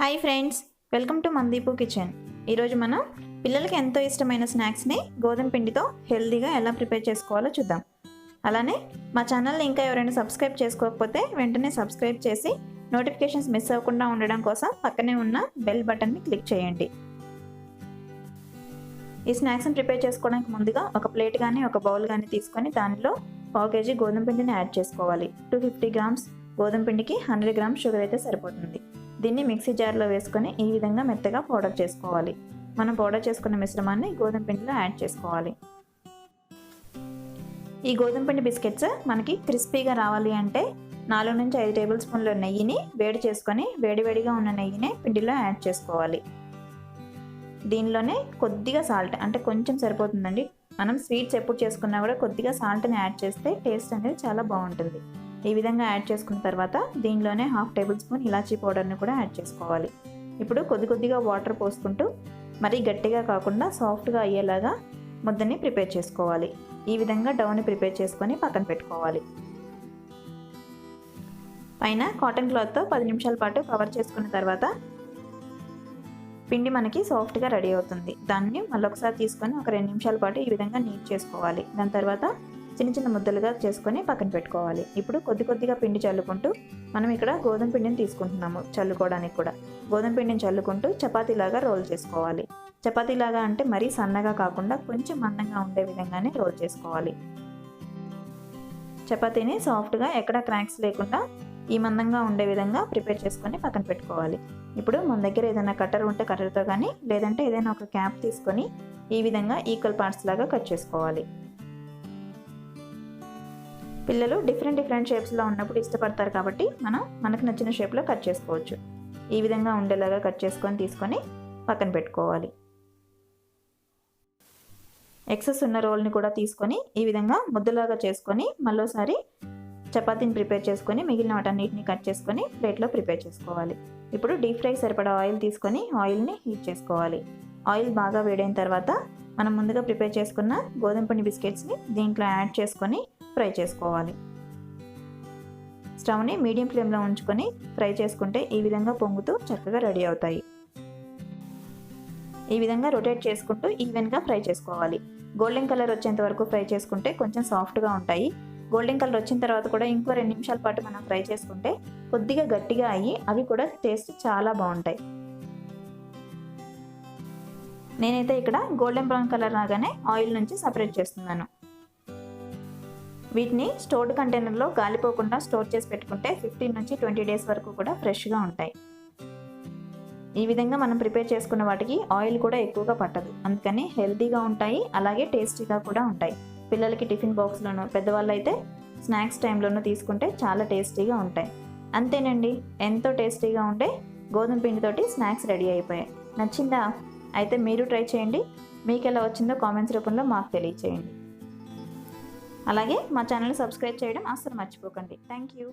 Hi friends, welcome to Mandeep kitchen. ఈరోజు మనం పిల్లలకి ఎంతో ఇష్టమైన స్నాక్స్ని గోధుమ పిండితో హెల్తీగా ఎలా ప్రిపేర్ చేసుకోవాలో చూద్దాం. అలానే మా ఛానల్ని ఇంకా ఎవరైనా సబ్స్క్రైబ్ చేసుకోకపోతే వెంటనే సబ్స్క్రైబ్ చేసి నోటిఫికేషన్స్ మిస్ అవ్వకుండా ఉండడం కోసం పక్కనే ఉన్న బెల్ బటన్ని క్లిక్ చేయండి. ఈ స్నాక్స్ని ప్రిపేర్ చేసుకోవడానికి ముందుగా ఒక ప్లేట్ కానీ ఒక బౌల్ కానీ తీసుకొని దానిలో 1/2 kg గోధుమ పిండిని యాడ్ చేసుకోవాలి. 250 grams గోధుమ పిండికి 100 grams షుగర్ అయితే సరిపోతుంది. దీన్ని మిక్సీ జార్లో వేసుకొని ఈ విధంగా మెత్తగా పౌడర్ చేసుకోవాలి. మనం పౌడర్ చేసుకున్న మిశ్రమాన్ని గోధుమ పిండిలో యాడ్ చేసుకోవాలి. ఈ గోధుమ పిండి బిస్కెట్స్ మనకి క్రిస్పీగా రావాలి అంటే 4 నుంచి 5 టేబుల్ స్పూన్ల నెయ్యిని వేడి చేసుకొని వేడివేడిగా ఉన్న నెయ్యిని పిండిలో యాడ్ చేసుకోవాలి. దీనిలోనే కొద్దిగా సాల్ట్, అంటే కొంచెం సరిపోతుందండి. మనం స్వీట్స్ ఎప్పుడు చేసుకున్నా కూడా కొద్దిగా సాల్ట్ని యాడ్ చేస్తే టేస్ట్ అనేది చాలా బాగుంటుంది. ఈ విధంగా యాడ్ చేసుకున్న తర్వాత దీనిలోనే 1/2 టేబుల్ స్పూన్ ఇలాచీ పౌడర్ని కూడా యాడ్ చేసుకోవాలి. ఇప్పుడు కొద్దిగా వాటర్ పోసుకుంటూ మరీ గట్టిగా కాకుండా సాఫ్ట్గా అయ్యేలాగా ముద్దని ప్రిపేర్ చేసుకోవాలి. ఈ విధంగా డౌని ప్రిపేర్ చేసుకొని పక్కన పెట్టుకోవాలి. పైన కాటన్ క్లాత్తో 10 నిమిషాల పాటు కవర్ చేసుకున్న తర్వాత పిండి మనకి సాఫ్ట్గా రెడీ అవుతుంది. దాన్ని మళ్ళొకసారి తీసుకొని ఒక 2 నిమిషాల పాటు ఈ విధంగా నీట్ చేసుకోవాలి. దాని తర్వాత చిన్న ముద్దలుగా చేసుకొని పక్కన పెట్టుకోవాలి. ఇప్పుడు కొద్దిగా పిండి చల్లుకుంటూ మనం ఇక్కడ గోధుమ పిండిని తీసుకుంటున్నాము చల్లుకోవడానికి కూడా. గోధుమ పిండిని చల్లుకుంటూ చపాతీలాగా రోల్ చేసుకోవాలి. చపాతీలాగా అంటే మరీ సన్నగా కాకుండా కొంచెం మందంగా ఉండే విధంగానే రోల్ చేసుకోవాలి. చపాతీని సాఫ్ట్గా ఎక్కడ క్రాక్స్ లేకుండా ఈ మందంగా ఉండే విధంగా ప్రిపేర్ చేసుకొని పక్కన పెట్టుకోవాలి. ఇప్పుడు మన దగ్గర ఏదైనా కట్టర్ ఉంటే కట్టర్తో కానీ, లేదంటే ఏదైనా ఒక క్యాప్ తీసుకొని ఈ విధంగా ఈక్వల్ పార్ట్స్ లాగా కట్ చేసుకోవాలి. పిల్లలు డిఫరెంట్ షేప్స్లో ఉన్నప్పుడు ఇష్టపడతారు కాబట్టి మనకు నచ్చిన షేప్లో కట్ చేసుకోవచ్చు. ఈ విధంగా ఉండేలాగా కట్ చేసుకొని తీసుకొని పక్కన పెట్టుకోవాలి. ఎక్సెస్ ఉన్న రోల్ని కూడా తీసుకొని ఈ విధంగా ముద్దలాగా చేసుకొని మరోసారి చపాతీని ప్రిపేర్ చేసుకొని మిగిలిన వాటన్నిటిని కట్ చేసుకొని ప్లేట్లో ప్రిపేర్ చేసుకోవాలి. ఇప్పుడు డీప్ ఫ్రై సరిపడా ఆయిల్ తీసుకొని ఆయిల్ని హీట్ చేసుకోవాలి. ఆయిల్ బాగా వేడైన తర్వాత మనం ముందుగా ప్రిపేర్ చేసుకున్న గోధుమ పిండి బిస్కెట్స్ని దీంట్లో యాడ్ చేసుకొని ఫ్రై చేసుకోవాలి. స్టవ్ని మీడియం ఫ్లేమ్లో ఉంచుకొని ఫ్రై చేసుకుంటే ఈ విధంగా పొంగుతూ చక్కగా రెడీ అవుతాయి. ఈ విధంగా రొటేట్ చేసుకుంటూ ఈవెన్గా ఫ్రై చేసుకోవాలి. గోల్డెన్ కలర్ వచ్చేంత వరకు ఫ్రై చేసుకుంటే కొంచెం సాఫ్ట్గా ఉంటాయి. గోల్డెన్ కలర్ వచ్చిన తర్వాత కూడా ఇంకో 2 నిమిషాల పాటు మనం ఫ్రై చేసుకుంటే కొద్దిగా గట్టిగా అయ్యి అవి కూడా టేస్ట్ చాలా బాగుంటాయి. నేనైతే ఇక్కడ గోల్డెన్ బ్రౌన్ కలర్ రాగానే ఆయిల్ నుంచి సపరేట్ చేస్తున్నాను. వీటిని స్టోర్డ్ కంటైనర్లో గాలిపోకుండా స్టోర్ చేసి పెట్టుకుంటే 15 నుంచి 20 డేస్ వరకు కూడా ఫ్రెష్గా ఉంటాయి. ఈ విధంగా మనం ప్రిపేర్ చేసుకున్న వాటికి ఆయిల్ కూడా ఎక్కువగా పట్టదు, అందుకని హెల్తీగా ఉంటాయి, అలాగే టేస్టీగా కూడా ఉంటాయి. పిల్లలకి టిఫిన్ బాక్స్లోనూ, పెద్దవాళ్ళు అయితే స్నాక్స్ టైంలోనూ తీసుకుంటే చాలా టేస్టీగా ఉంటాయి. అంతేనండి, ఎంతో టేస్టీగా ఉండే గోధుమ పిండితోటి స్నాక్స్ రెడీ అయిపోయాయి. నచ్చిందా? అయితే మీరు ట్రై చేయండి. మీకు ఎలా వచ్చిందో కామెంట్స్ రూపంలో మాకు తెలియచేయండి. అలాగే మా ఛానల్ని సబ్స్క్రైబ్ చేయడం అస్సలు మర్చిపోకండి. Thank you.